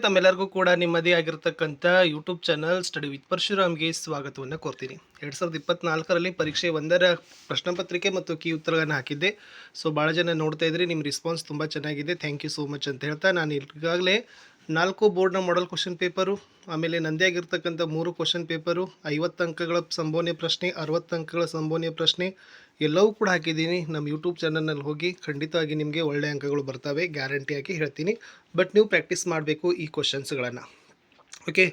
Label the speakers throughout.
Speaker 1: ತಮ್ಮೆಲ್ಲರಿಗೂ ಕೂಡ ನಿಮ್ಮದೇ ಆಗಿರತಕ್ಕಂಥ ಯೂಟ್ಯೂಬ್ ಚಾನಲ್ ಸ್ಟಡಿ ವಿತ್ ಪರಶುರಾಮ್ಗೆ ಸ್ವಾಗತವನ್ನು ಕೋರ್ತೀನಿ. 2024ರಲ್ಲಿ ಪರೀಕ್ಷೆ 1ರ ಪ್ರಶ್ನೆ ಪತ್ರಿಕೆ ಮತ್ತು ಕೀ ಉತ್ತರಗಳನ್ನು ಹಾಕಿದ್ದೆ. ಸೊ ಭಾಳ ಜನ ನೋಡ್ತಾ ಇದ್ರಿ, ನಿಮ್ಮ ರೆಸ್ಪಾನ್ಸ್ ತುಂಬ ಚೆನ್ನಾಗಿದೆ, ಥ್ಯಾಂಕ್ ಯು ಸೋ ಮಚ್ ಅಂತ ಹೇಳ್ತಾ, ನಾನು ಈಗಾಗಲೇ 4 ಬೋರ್ಡ್ನ ಮಾಡೆಲ್ ಕ್ವಶನ್ ಪೇಪರು, ಆಮೇಲೆ ನಂದೇ ಆಗಿರ್ತಕ್ಕಂಥ 3 ಕ್ವಶನ್ ಪೇಪರು, 50 ಅಂಕಗಳ ಸಂಭಾವ್ಯ ಪ್ರಶ್ನೆ, 60 ಅಂಕಗಳ ಸಂಭಾವ್ಯ ಪ್ರಶ್ನೆ ಎಲ್ಲವೂ ಕೂಡ ಹಾಕಿದ್ದೀನಿ. ನಮ್ಮ ಯೂಟ್ಯೂಬ್ ಚಾನಲ್ನಲ್ಲಿ ಹೋಗಿ ಖಂಡಿತವಾಗಿ ನಿಮಗೆ ಒಳ್ಳೆಯ ಅಂಕಗಳು ಬರ್ತವೆ, ಗ್ಯಾರಂಟಿಯಾಗಿ ಹೇಳ್ತೀನಿ. ಬಟ್ ನೀವು ಪ್ರಾಕ್ಟೀಸ್ ಮಾಡಬೇಕು ಈ ಕ್ವಶನ್ಸ್ಗಳನ್ನು. ಓಕೆ,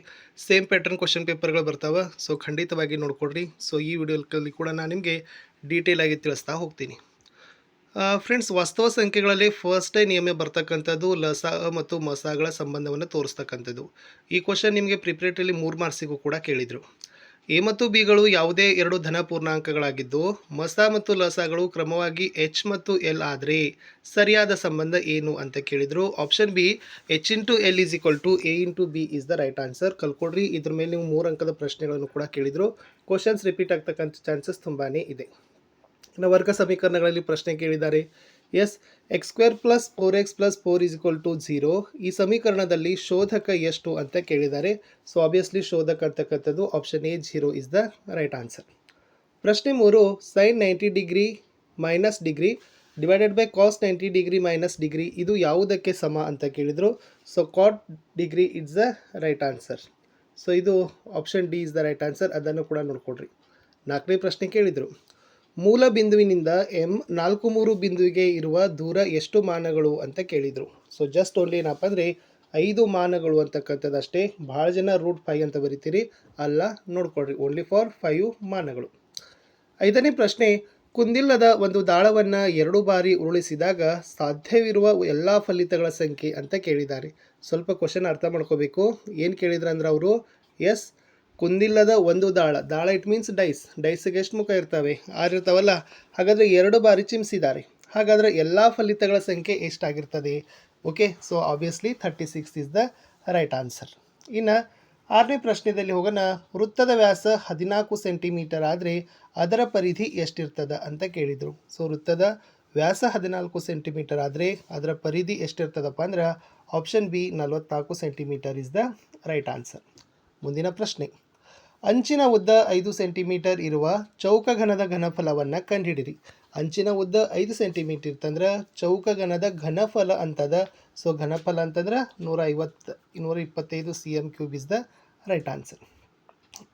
Speaker 1: ಸೇಮ್ ಪ್ಯಾಟರ್ನ್ ಕ್ವಶನ್ ಪೇಪರ್ಗಳು ಬರ್ತಾವೆ, ಸೊ ಖಂಡಿತವಾಗಿ ನೋಡ್ಕೊಡ್ರಿ. ಸೊ ಈ ವಿಡಿಯೋದಲ್ಲಿ ಕೂಡ ನಾನು ನಿಮಗೆ ಡೀಟೇಲಾಗಿ ತಿಳಿಸ್ತಾ ಹೋಗ್ತೀನಿ. ಫ್ರೆಂಡ್ಸ್, ವಾಸ್ತವ ಸಂಖ್ಯೆಗಳಲ್ಲಿ ಫಸ್ಟ್ ನಿಯಮ ಬರ್ತಕ್ಕಂಥದ್ದು ಲಸ ಮತ್ತು ಮಸಗಳ ಸಂಬಂಧವನ್ನು ತೋರಿಸ್ತಕ್ಕಂಥದ್ದು. ಈ ಕ್ವಶನ್ ನಿಮಗೆ ಪ್ರಿಪ್ರೇಟರಿಲಿ 3 ಮಾರ್ಕ್ಸಿಗೂ ಕೂಡ ಕೇಳಿದರು. ಎ ಮತ್ತು ಬಿಗಳು ಯಾವುದೇ 2 ಧನ ಪೂರ್ಣಾಂಕಗಳಾಗಿದ್ದು ಮಸ ಮತ್ತು ಲಸಗಳು ಕ್ರಮವಾಗಿ ಎಚ್ ಮತ್ತು ಎಲ್ ಆದರೆ ಸರಿಯಾದ ಸಂಬಂಧ ಏನು ಅಂತ ಕೇಳಿದರು. Option B, H into L is equal to A into B is the right answer. ಕಲ್ಕೊಡ್ರಿ. ಇದ್ರ ಮೇಲೆ ನೀವು 3 ಅಂಕದ ಪ್ರಶ್ನೆಗಳನ್ನು ಕೂಡ ಕೇಳಿದರು. ಕ್ವಶನ್ಸ್ ರಿಪೀಟ್ ಆಗ್ತಕ್ಕಂಥ ಚಾನ್ಸಸ್ ತುಂಬಾ ಇದೆ. ಇನ್ನು ವರ್ಗ ಸಮೀಕರಣಗಳಲ್ಲಿ ಪ್ರಶ್ನೆ ಕೇಳಿದ್ದಾರೆ. Yes, x square plus 4x plus 4 is equal to 0. ಈ ಸಮೀಕರಣದಲ್ಲಿ ಶೋಧಕ ಎಷ್ಟು ಅಂತ ಕೇಳಿದ್ದಾರೆ. ಸೊ ಆಬ್ವಿಯಸ್ಲಿ ಶೋಧಕ ಅಂತಕ್ಕಂಥದ್ದು option A 0 is the right answer. ಪ್ರಶ್ನೆ 3, sine 90 degree minus degree divided by cos 90 degree minus degree ಇದು ಯಾವುದಕ್ಕೆ ಸಮ ಅಂತ ಕೇಳಿದರು. So cot degree is the right answer. So ಇದು option D is the right answer. ಅದನ್ನು ಕೂಡ ನೋಡ್ಕೊಡ್ರಿ. 4ನೇ ಪ್ರಶ್ನೆ ಕೇಳಿದರು. ಮೂಲ ಬಿಂದುವಿನಿಂದ ಎಂ 4 ಬಿಂದುವಿಗೆ ಇರುವ ದೂರ ಎಷ್ಟು ಮಾನಗಳು ಅಂತ ಕೇಳಿದರು. ಸೊ ಜಸ್ಟ್ ಓನ್ಲಿ ಏನಪ್ಪ ಅಂದರೆ 5 ಮಾನಗಳು ಅಂತಕ್ಕಂಥದ್ದು ಅಷ್ಟೇ. ಭಾಳ ಜನ √5 ಅಂತ ಬರಿತೀರಿ, ಅಲ್ಲ, ನೋಡ್ಕೊಳ್ರಿ, ಓನ್ಲಿ ಫಾರ್ 5 ಮಾನಗಳು. 5ನೇ ಪ್ರಶ್ನೆ, ಕುಂದಿಲ್ಲದ ಒಂದು ದಾಳವನ್ನು 2 ಬಾರಿ ಉರುಳಿಸಿದಾಗ ಸಾಧ್ಯವಿರುವ ಎಲ್ಲ ಫಲಿತಗಳ ಸಂಖ್ಯೆ ಅಂತ ಕೇಳಿದ್ದಾರೆ. ಸ್ವಲ್ಪ ಕ್ವಶನ್ ಅರ್ಥ ಮಾಡ್ಕೋಬೇಕು. ಏನು ಕೇಳಿದ್ರು ಅಂದ್ರೆ ಅವರು, ಎಸ್, ಕುಂದಿಲ್ಲದ ಒಂದು ದಾಳ ಇಟ್ ಮೀನ್ಸ್ ಡೈಸ್ಗೆ ಎಷ್ಟು ಮುಖ ಇರ್ತವೆ? 6 ಇರ್ತಾವಲ್ಲ. ಹಾಗಾದರೆ 2 ಬಾರಿ ಚಿಮ್ಮಿಸಿದ್ದಾರೆ. ಹಾಗಾದರೆ ಎಲ್ಲ ಫಲಿತಗಳ ಸಂಖ್ಯೆ ಎಷ್ಟಾಗಿರ್ತದೆ? Okay, so obviously 36 is the right answer. ಇನ್ನು 6ನೇ ಪ್ರಶ್ನೆಯಲ್ಲಿ ಹೋಗೋಣ. ವೃತ್ತದ ವ್ಯಾಸ 14 ಸೆಂಟಿಮೀಟರ್ ಆದರೆ ಅದರ ಪರಿಧಿ ಎಷ್ಟಿರ್ತದೆ ಅಂತ ಕೇಳಿದರು. ಸೊ ವೃತ್ತದ ವ್ಯಾಸ 14 ಸೆಂಟಿಮೀಟರ್ ಆದರೆ ಅದರ ಪರಿಧಿ ಎಷ್ಟಿರ್ತದಪ್ಪ ಅಂದ್ರೆ option B 44 centimetre is the right answer. ಮುಂದಿನ ಪ್ರಶ್ನೆ, ಅಂಚಿನ ಉದ್ದ 5 ಸೆಂಟಿಮೀಟರ್ ಇರುವ ಚೌಕಘನದ ಘನಫಲವನ್ನು ಕಂಡುಹಿಡಿರಿ. ಅಂಚಿನ ಉದ್ದ 5 ಸೆಂಟಿಮೀಟರ್ ಇರ್ತಂದ್ರೆ ಚೌಕಘನದ ಘನಫಲ ಅಂತದ. ಸೊ ಘನಫಲ ಅಂತಂದ್ರೆ 125 cm³ is the right answer.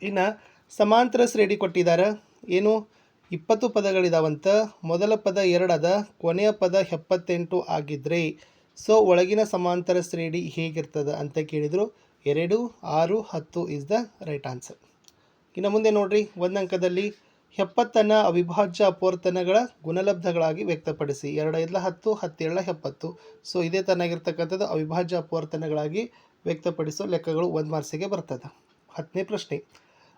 Speaker 1: ಇನ್ನು ಸಮಾಂತರ ಶ್ರೇಣಿ ಕೊಟ್ಟಿದ್ದಾರೆ. ಏನು 20 ಪದಗಳಿದಾವಂತ. ಮೊದಲ ಪದ 2 ಅದ, ಕೊನೆಯ ಪದ 78 ಆಗಿದ್ದರೆ ಸೊ ಒಳಗಿನ ಸಮಾಂತರ ಶ್ರೇಣಿ ಹೇಗಿರ್ತದೆ ಅಂತ ಕೇಳಿದರು. 2, 6, 10 ಇಸ್ ದ ರೈಟ್ ಆನ್ಸರ್. ಇನ್ನು ಮುಂದೆ ನೋಡ್ರಿ, 1 ಅಂಕದಲ್ಲಿ 70 ಅವಿಭಾಜ್ಯ ಅಪವರ್ತನಗಳ ಗುಣಲಬ್ಧಗಳಾಗಿ ವ್ಯಕ್ತಪಡಿಸಿ. 2 5 10, 10 7 70. ಸೊ ಇದೇ ತನ್ನಾಗಿರ್ತಕ್ಕಂಥದ್ದು ಅವಿಭಾಜ್ಯ ಅಪವರ್ತನಗಳಾಗಿ ವ್ಯಕ್ತಪಡಿಸೋ ಲೆಕ್ಕಗಳು 1 ಮಾರ್ಕ್ಸಿಗೆ ಬರ್ತದೆ. 10ನೇ ಪ್ರಶ್ನೆ,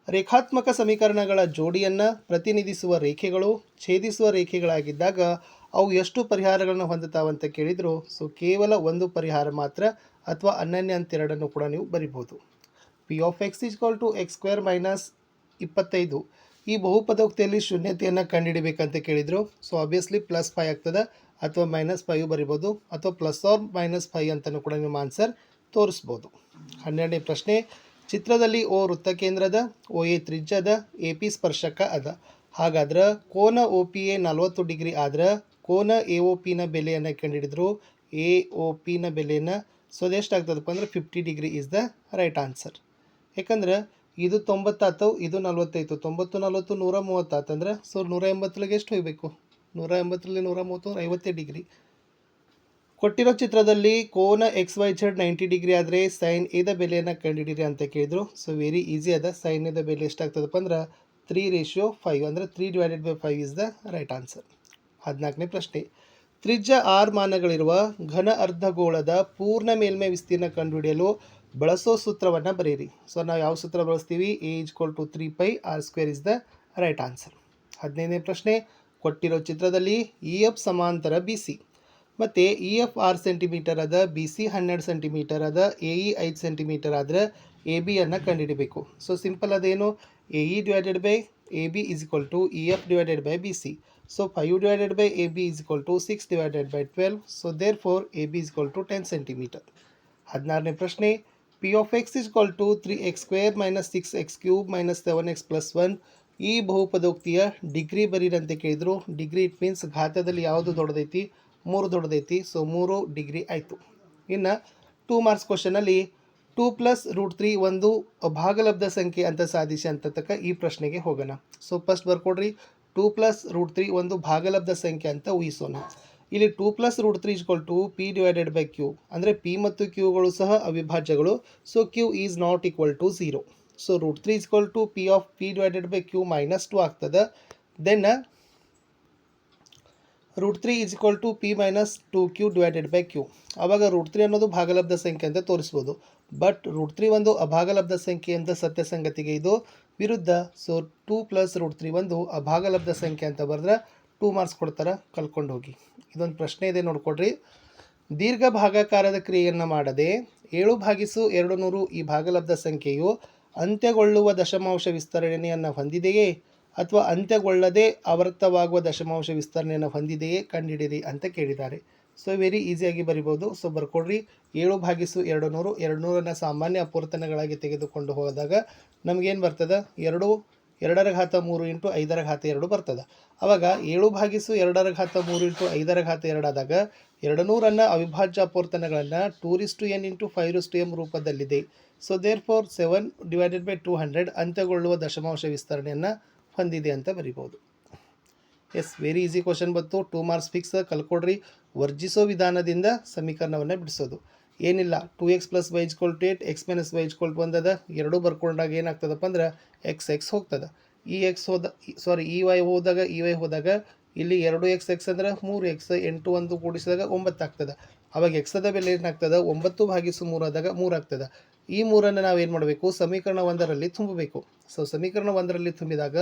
Speaker 1: ರೇಖಾತ್ಮಕ ಸಮೀಕರಣಗಳ ಜೋಡಿಯನ್ನು ಪ್ರತಿನಿಧಿಸುವ ರೇಖೆಗಳು ಛೇದಿಸುವ ರೇಖೆಗಳಾಗಿದ್ದಾಗ ಅವು ಎಷ್ಟು ಪರಿಹಾರಗಳನ್ನು ಹೊಂದುತ್ತಾವಂತ ಕೇಳಿದರು. ಸೊ ಕೇವಲ ಒಂದು ಪರಿಹಾರ ಮಾತ್ರ, ಅಥವಾ ಅನನ್ಯ ಅಂತೆರಡನ್ನು ಕೂಡ ನೀವು ಬರಿಬೋದು. P of x is equal to x square minus 25 ಈ ಬಹುಪದೋಕ್ತಿಯಲ್ಲಿ ಶೂನ್ಯತೆಯನ್ನು ಕಂಡುಹಿಡಿಬೇಕಂತ ಕೇಳಿದರು. ಸೊ ಆಬ್ವಿಯಸ್ಲಿ +5 ಆಗ್ತದೆ, ಅಥವಾ -5 ಬರಿಬೋದು, ಅಥವಾ +or-5 ಅಂತಲೂ ಕೂಡ ನಿಮ್ಮ ಆನ್ಸರ್ ತೋರಿಸ್ಬೋದು. 12ನೇ ಪ್ರಶ್ನೆ, ಚಿತ್ರದಲ್ಲಿ ಓ ವೃತ್ತಕೇಂದ್ರದ, ಓ ಎ ತ್ರಿಜ್ಯದ, ಎ ಪಿ ಸ್ಪರ್ಶಕ ಅದ. ಹಾಗಾದ್ರೆ ಕೋನ ಒ ಪಿ ಎ 40 ಡಿಗ್ರಿ ಆದ್ರೆ ಕೋನ ಎ ಒ ಪಿನ ಬೆಲೆಯನ್ನು ಕಂಡುಹಿಡಿದ್ರು. ಎ ಒ ಪಿನ ಬೆಲೆಯನ್ನು ಸೊ ಅದೆಷ್ಟಾಗ್ತದಪ್ಪ ಅಂದ್ರೆ 50 degree is the right answer. ಯಾಕಂದ್ರೆ ಇದು 90 ಆಯ್ತು, ಇದು 45. 90 40 130 ಆತಂದ್ರೆ ಸೊ 180ಲಿಗೆ ಎಷ್ಟು ಹೋಗಬೇಕು? 180ರಲ್ಲಿ 130 50 ಡಿಗ್ರಿ. ಕೊಟ್ಟಿರೋ ಚಿತ್ರದಲ್ಲಿ ಕೋನ XYZ 90 ಡಿಗ್ರಿ ಆದರೆ ಸೈನ್ ಎದ ಬೆಲೆಯನ್ನು ಕಂಡುಹಿಡಿರಿ ಅಂತ ಕೇಳಿದರು. ಸೊ ವೆರಿ ಈಸಿ ಅದ. ಸೈನ್ ಎದ ಬೆಲೆ ಎಷ್ಟಾಗ್ತದಪ್ಪ ಅಂದ್ರೆ 3:5 ಅಂದರೆ 3/5 ಇಸ್ ದ ರೈಟ್ ಆನ್ಸರ್. 14ನೇ ಪ್ರಶ್ನೆ, ತ್ರಿಜ್ಯ 6 ಮಾನಗಳಿರುವ ಘನ ಅರ್ಧಗೋಳದ ಪೂರ್ಣ ಮೇಲ್ಮೈ ವಿಸ್ತೀರ್ಣ ಕಂಡುಹಿಡಿಯಲು ಬಳಸೋ ಸೂತ್ರವನ್ನು ಬರೀರಿ. ಸೊ ನಾವು ಯಾವ ಸೂತ್ರ ಬಳಸ್ತೀವಿ? A = 3πr² is the right answer. 15ನೇ ಪ್ರಶ್ನೆ, ಕೊಟ್ಟಿರೋ ಚಿತ್ರದಲ್ಲಿ EF ಸಮಾಂತರ BC ಮತ್ತು EF 6 ಸೆಂಟಿಮೀಟರ್ ಅದ, BC 12 ಸೆಂಟಿಮೀಟರ್ ಅದ, AE 5 ಸೆಂಟಿಮೀಟರ್ ಆದರೆ ABಯನ್ನು ಕಂಡುಹಿಡಿಬೇಕು. ಸೊ ಸಿಂಪಲ್ ಅದೇನು, AE divided by AB is equal to EF divided by BC. So 5 divided by AB is equal to 6 divided by 12. So therefore AB is equal to 10 centimetre. 16ನೇ ಪ್ರಶ್ನೆ P of X is equal to 3x² minus 6x³ minus 7x plus 1 ಈ ಬಹುಪದೋಕ್ತಿಯ degree ಬರೀರಿ ಅಂತ ಕೇಳಿದರು. Degree it means ಘಾತದಲ್ಲಿ ಯಾವುದು ದೊಡ್ಡದೈತಿ, 3 ದೊಡ್ಡದೈತಿ. So 3 degree ಆಯಿತು. ಇನ್ನು 2 marks ಕ್ವಶನಲ್ಲಿ 2 plus root 3 ಒಂದು ಭಾಗಲಬ್ಧ ಸಂಖ್ಯೆ ಅಂತ ಸಾಧಿಸಿ ಅಂತತಕ್ಕ ಈ ಪ್ರಶ್ನೆಗೆ ಹೋಗೋಣ. ಸೊ ಫಸ್ಟ್ ಬರ್ಕೊಡ್ರಿ, 2 ಪ್ಲಸ್ ರೂಟ್ 3 ಒಂದು ಭಾಗಲಬ್ಧ ಸಂಖ್ಯೆ ಅಂತ ಊಹಿಸೋಣ. ಇಲ್ಲಿ 2 plus root 3 is to p divided by q, ಅಂದರೆ ಪಿ ಮತ್ತು ಕ್ಯೂಗಳು ಸಹ ಅವಿಭಾಜ್ಯಗಳು. So q is not equal to 0. So root 3 is to p of p divided by q minus 2 ಆಗ್ತದೆ. Then root 3 is equal to p minus 2q divided by q. ಆವಾಗ root 3 ಅನ್ನೋದು ಭಾಗಲಬ್ಧ ಸಂಖ್ಯೆ ಅಂತ ತೋರಿಸ್ಬೋದು. ಬಟ್ ರೂಟ್ 3 ಒಂದು ಅಭಾಗಲಬ್ಧ ಸಂಖ್ಯೆ ಅಂತ ಸತ್ಯ ಸಂಗತಿಗೆ ಇದು ವಿರುದ್ಧ. ಸೊ 2 ಪ್ಲಸ್ ರೂಟ್ 3 ಒಂದು ಅಭಾಗಲಬ್ಧ ಸಂಖ್ಯೆ ಅಂತ ಬರೆದ್ರೆ 2 ಮಾರ್ಕ್ಸ್ ಕೊಡ್ತಾರೆ. ಕಲ್ಕೊಂಡು ಹೋಗಿ. ಇದೊಂದು ಪ್ರಶ್ನೆ ಇದೆ ನೋಡ್ಕೊಡ್ರಿ. ದೀರ್ಘ ಭಾಗಾಕಾರದ ಕ್ರಿಯೆಯನ್ನು ಮಾಡದೆ 7/200 ಈ ಭಾಗಲಬ್ಧ ಸಂಖ್ಯೆಯು ಅಂತ್ಯಗೊಳ್ಳುವ ದಶಮಾಂಶ ವಿಸ್ತರಣೆಯನ್ನು ಹೊಂದಿದೆಯೇ ಅಥವಾ ಅಂತ್ಯಗೊಳ್ಳದೆ ಆವರ್ತವಾಗುವ ದಶಮಾಂಶ ವಿಸ್ತರಣೆಯನ್ನು ಹೊಂದಿದೆಯೇ ಕಂಡುಹಿಡಿಯಿರಿ ಅಂತ ಕೇಳಿದ್ದಾರೆ. ಸೊ ವೆರಿ ಈಸಿಯಾಗಿ ಬರಿಬೋದು. ಸೊ ಬರ್ಕೊಡ್ರಿ, 7/200 200ನ್ನು ಸಾಮಾನ್ಯ ಅಪೂರ್ತನಗಳಾಗಿ ತೆಗೆದುಕೊಂಡು ಹೋದಾಗ ನಮಗೇನು ಬರ್ತದೆ, 2/3 ಇಂಟು 5/2 ಬರ್ತದೆ. ಆವಾಗ 7/2 ಇಂಟು 5/2 ಆದಾಗ 200ನ್ನು ಅವಿಭಾಜ್ಯ ಅಪೂರ್ತನಗಳನ್ನು 2:n ಇಂಟು 5:m ರೂಪದಲ್ಲಿದೆ. So therefore 7 divided by 200 ಅಂತ್ಯಗೊಳ್ಳುವ ದಶಮಾಂಶ ವಿಸ್ತರಣೆಯನ್ನು ಹೊಂದಿದೆ ಅಂತ ಬರಿಬೋದು. ಎಸ್, ವೆರಿ ಈಸಿ ಕ್ವಶನ್ ಬಂತು. 2 ಮಾರ್ಕ್ಸ್ ಫಿಕ್ಸ್. ಕಲ್ಕೊಡ್ರಿ. ವರ್ಜಿಸೋ ವಿಧಾನದಿಂದ ಸಮೀಕರಣವನ್ನು ಬಿಡಿಸೋದು ಏನಿಲ್ಲ. 2x plus y = 8, x minus y = 1 ಅದ. ಎರಡೂ ಬರ್ಕೊಂಡಾಗ ಏನಾಗ್ತದಪ್ಪ ಅಂದ್ರೆ x ಹೋಗ್ತದೆ. ಈ y ಹೋದಾಗ ಇಲ್ಲಿ 2x ಅಂದರೆ 3x, 8 1 ಕೂಡಿಸಿದಾಗ 9 ಆಗ್ತದೆ. ಅವಾಗ ಎಕ್ಸದ ಬೆಲೆ ಏನಾಗ್ತದೆ, 9/3 ಆದಾಗ 3 ಆಗ್ತದೆ. ಈ 3ಅನ್ನು ನಾವೇನು ಮಾಡಬೇಕು, ಸಮೀಕರಣ 1ರಲ್ಲಿ ತುಂಬಬೇಕು. ಸೊ ಸಮೀಕರಣ 1ರಲ್ಲಿ ತುಂಬಿದಾಗ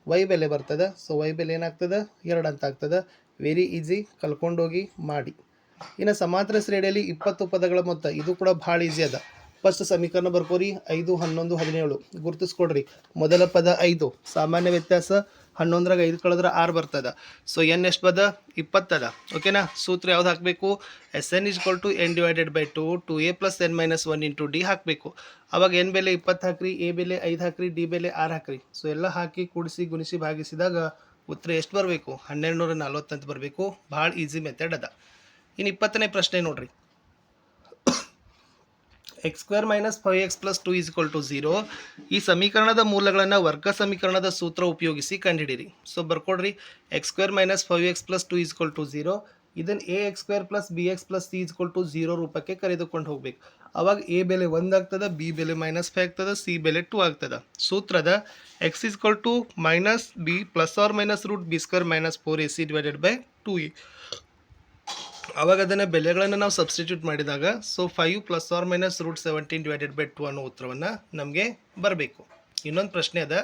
Speaker 1: y ಬೆಲೆ ಬರ್ತದೆ. ಸೊ y ಬೆಲೆ ಏನಾಗ್ತದೆ, 2 ಅಂತ ಆಗ್ತದೆ. ವೆರಿ ಈಸಿ, ಕಲ್ಕೊಂಡೋಗಿ ಮಾಡಿ. ಇನ್ನು ಸಮಾಂತರ ಶ್ರೇಣಿಯಲ್ಲಿ 20 ಪದಗಳ ಮೊತ್ತ, ಇದು ಕೂಡ ಭಾಳ ಈಸಿ ಅದ. ಫಸ್ಟ್ ಸಮೀಕರಣ ಬರ್ಕೋರಿ. 5, 11, 17 ಗುರುತಿಸ್ಕೊಡ್ರಿ. ಮೊದಲ ಪದ 5, ಸಾಮಾನ್ಯ ವ್ಯತ್ಯಾಸ 11ರಾಗ 5 ಕಳೆದ್ರೆ 6 ಬರ್ತದೆ. ಸೊ ಎನ್ ಎಷ್ಟು ಬದ, 20 ಅದ. ಓಕೆನಾ. ಸೂತ್ರ ಯಾವ್ದು ಹಾಕಬೇಕು, SN = n divided by 2 2a plus n minus 1 into D ಹಾಕಬೇಕು. ಅವಾಗ ಎನ್ ಬೆಲೆ 20 ಹಾಕ್ರಿ, ಎ ಬೆಲೆ 5 ಹಾಕ್ರಿ, ಡಿ ಬೆಲೆ 6 ಹಾಕ್ರಿ. ಸೊ ಎಲ್ಲ ಹಾಕಿ ಕೂಡಿಸಿ ಗುಣಿಸಿ ಭಾಗಿಸಿದಾಗ ಉತ್ತರ ಎಷ್ಟು ಬರಬೇಕು, 1240 ಅಂತ ಬರಬೇಕು. ಭಾಳ ಈಸಿ ಮೆಥಡ್ ಅದ. ಇನ್ನು 20ನೇ ಪ್ರಶ್ನೆ ನೋಡ್ರಿ. x² ಮೈನಸ್ 5x ಪ್ಲಸ್ 2 = 0 ಈ ಸಮೀಕರಣದ ಮೂಲಗಳನ್ನು ವರ್ಗ ಸಮೀಕರಣದ ಸೂತ್ರ ಉಪಯೋಗಿಸಿ ಕಂಡುಹಿಡಿಯಿರಿ. ಸೊ ಬರ್ಕೊಡ್ರಿ. x² minus 5x plus 2 = 0. ಇದನ್ನು ax² plus bx plus c = 0 ರೂಪಕ್ಕೆ ಕರೆದುಕೊಂಡು ಹೋಗ್ಬೇಕು. ಅವಾಗ a ಬೆಲೆ 1 ಆಗ್ತದೆ, b ಬೆಲೆ -5 ಆಗ್ತದೆ, c ಬೆಲೆ 2 ಆಗ್ತದೆ. ಸೂತ್ರದ x = minus b plus or minus root b² minus 4ac divided by 2a. ಅವಾಗ ಅದನ್ನು ಬೆಲೆಗಳನ್ನು ನಾವು ಸಬ್ಸ್ಟಿಟ್ಯೂಟ್ ಮಾಡಿದಾಗ so 5 plus or minus root 17 divided by 2 ಅನ್ನೋ ಉತ್ತರವನ್ನು ನಮಗೆ ಬರಬೇಕು. ಇನ್ನೊಂದು ಪ್ರಶ್ನೆ ಅದ.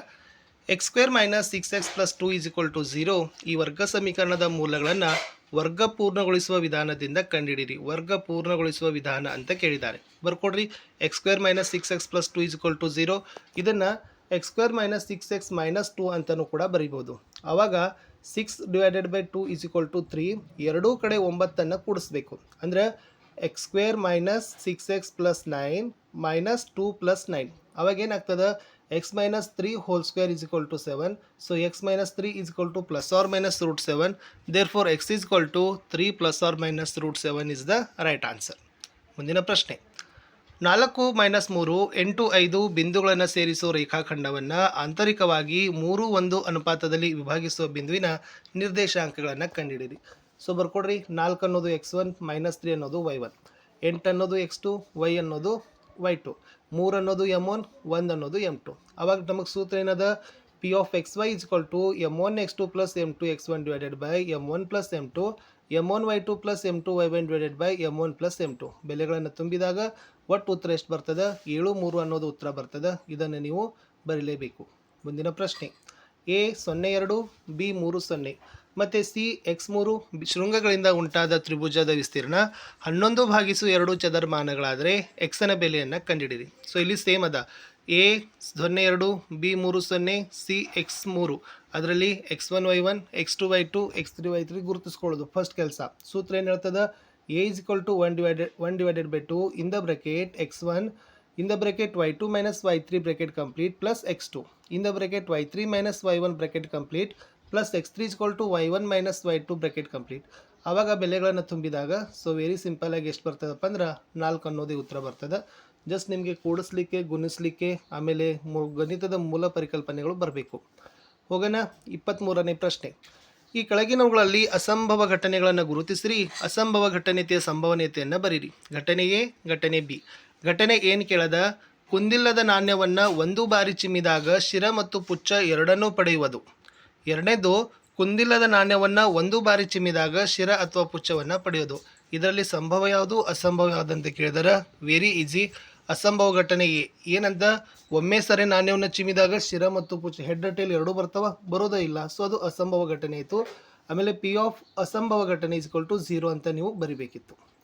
Speaker 1: x² ಮೈನಸ್ 6x ಪ್ಲಸ್ 2 = 0 ಈ ವರ್ಗ ಸಮೀಕರಣದ ಮೂಲಗಳನ್ನು ವರ್ಗ ಪೂರ್ಣಗೊಳಿಸುವ ವಿಧಾನದಿಂದ ಕಂಡುಹಿಡಿಯಿರಿ. ವರ್ಗ ಪೂರ್ಣಗೊಳಿಸುವ ವಿಧಾನ ಅಂತ ಕೇಳಿದ್ದಾರೆ. ಬರ್ಕೊಡ್ರಿ. x² ಮೈನಸ್ 6x ಪ್ಲಸ್ 2 = 0 ಇದನ್ನು x² ಮೈನಸ್ 6x ಮೈನಸ್ 2 ಅಂತಲೂ ಕೂಡ ಬರಿಬೋದು. ಆವಾಗ 6 ಡಿವೈಡೆಡ್ ಬೈ 2 = 3. ಎರಡೂ ಕಡೆ 9ಅನ್ನು ಕೂಡಿಸ್ಬೇಕು. ಅಂದರೆ x² minus 6x plus 9 minus 2 plus 9. ಅವಾಗ ಏನಾಗ್ತದೆ, x minus 3 whole square = 7. So x minus 3 = plus or minus root 7. Therefore x = 3 plus or minus root 7 is the right answer. ಮುಂದಿನ ಪ್ರಶ್ನೆ. 4 ಮೈನಸ್ 3 8 5 ಬಿಂದುಗಳನ್ನು ಸೇರಿಸುವ ರೇಖಾಖಂಡವನ್ನು ಆಂತರಿಕವಾಗಿ 3 1 ಅನುಪಾತದಲ್ಲಿ ವಿಭಾಗಿಸುವ ಬಿಂದುವಿನ ನಿರ್ದೇಶಾಂಕಗಳನ್ನು ಕಂಡುಹಿಡಿಯಿರಿ. ಸೊ ಬರ್ಕೊಡ್ರಿ. 4 ಅನ್ನೋದು x1, -3 ಅನ್ನೋದು y1, 8 ಅನ್ನೋದು x2, y ಅನ್ನೋದು y2, 3 ಅನ್ನೋದು m1, 1 ಅನ್ನೋದು m2. ಅವಾಗ ನಮಗೆ ಸೂತ್ರ ಏನದ, p of xy = m1x2 plus m2x1 divided by m1 plus m2, m1y2 plus m2y1 divided by m1 plus m2. ಬೆಲೆಗಳನ್ನು ತುಂಬಿದಾಗ ಒಟ್ಟು ಉತ್ತರ ಎಷ್ಟು ಬರ್ತದೆ, 7 3 ಅನ್ನೋದು ಉತ್ತರ ಬರ್ತದೆ. ಇದನ್ನು ನೀವು ಬರೀಲೇಬೇಕು. ಮುಂದಿನ ಪ್ರಶ್ನೆ. a 0 2, b 3 0 ಮತ್ತು c x3 ಶೃಂಗಗಳಿಂದ ಉಂಟಾದ ತ್ರಿಭುಜದ ವಿಸ್ತೀರ್ಣ 11/2 ಚದರಮಾನಗಳಾದರೆ xನ ಬೆಲೆಯನ್ನು ಕಂಡುಹಿಡಿಯಿರಿ. ಸೊ ಇಲ್ಲಿ ಸೇಮ್ ಅದ. a 0 2, b 3 0, c x3 ಅದರಲ್ಲಿ x1 y1, x2 y2, x3 y3 ಗುರುತಿಸ್ಕೊಳ್ಳೋದು first ಕೆಲಸ. ಸೂತ್ರ ಏನು ಹೇಳ್ತದೆ, a is equal to 1 divided by 2 in the bracket x1 in the bracket y2 minus y3 bracket complete plus x2 in the bracket y3 minus y1 bracket complete plus x3 is equal to y1 minus y2 bracket complete. ಆವಾಗ ಬೆಲೆಗಳನ್ನು ತುಂಬಿದಾಗ so very simple ಆಗಿ ಎಷ್ಟು ಬರ್ತದಪ್ಪ ಅಂದ್ರೆ 4 ಅನ್ನೋದೇ ಉತ್ತರ ಬರ್ತದೆ. Just ನಿಮಗೆ ಕೂಡಿಸ್ಲಿಕ್ಕೆ ಗುಣಿಸ್ಲಿಕ್ಕೆ ಆಮೇಲೆ ಗಣಿತದ ಮೂಲ ಪರಿಕಲ್ಪನೆಗಳು ಬರಬೇಕು. ಹೋಗೋಣ 23ನೇ ಪ್ರಶ್ನೆ. ಈ ಕೆಳಗಿನವುಗಳಲ್ಲಿ ಅಸಂಭವ ಘಟನೆಗಳನ್ನು ಗುರುತಿಸಿರಿ. ಅಸಂಭವ ಘಟನೆಯ ಸಂಭವನೀಯತೆಯನ್ನು ಬರೀರಿ. ಘಟನೆ ಎ, ಘಟನೆ ಬಿ. ಘಟನೆ ಏನು ಕೇಳದ, ಕುಂದಿಲ್ಲದ ನಾಣ್ಯವನ್ನು ಒಂದು ಬಾರಿ ಚಿಮ್ಮಿದಾಗ ಶಿರ ಮತ್ತು ಪುಚ್ಚ ಎರಡನ್ನೂ ಪಡೆಯುವುದು. ಎರಡನೇದು, ಕುಂದಿಲ್ಲದ ನಾಣ್ಯವನ್ನು ಒಂದು ಬಾರಿ ಚಿಮ್ಮಿದಾಗ ಶಿರ ಅಥವಾ ಪುಚ್ಚವನ್ನು ಪಡೆಯೋದು. ಇದರಲ್ಲಿ ಸಂಭವ ಯಾವುದು, ಅಸಂಭವ ಯಾವುದು ಅಂತ ಕೇಳಿದರೆ ವೆರಿ ಈಸಿ. ಅಸಂಭವ ಘಟನೆ ಏನಂತ, ಒಮ್ಮೆ ಸರಿ ನಾಣ್ಯವನ್ನು ಚಿಮ್ಮಿದಾಗ ಶಿರ ಮತ್ತು ಪುಚ್ಚ ಹೆಡ್ ಟೇಲ್ ಎರಡೂ ಬರೋದೇ ಇಲ್ಲ. ಸೊ ಅದು ಅಸಂಭವ ಘಟನೆ ಇತ್ತು. ಆಮೇಲೆ ಪಿ ಆಫ್ ಅಸಂಭವ ಘಟನೆ ಇಸ್ ಈಕ್ವಲ್ ಟು 0 ಅಂತ ನೀವು ಬರಿಬೇಕಿತ್ತು.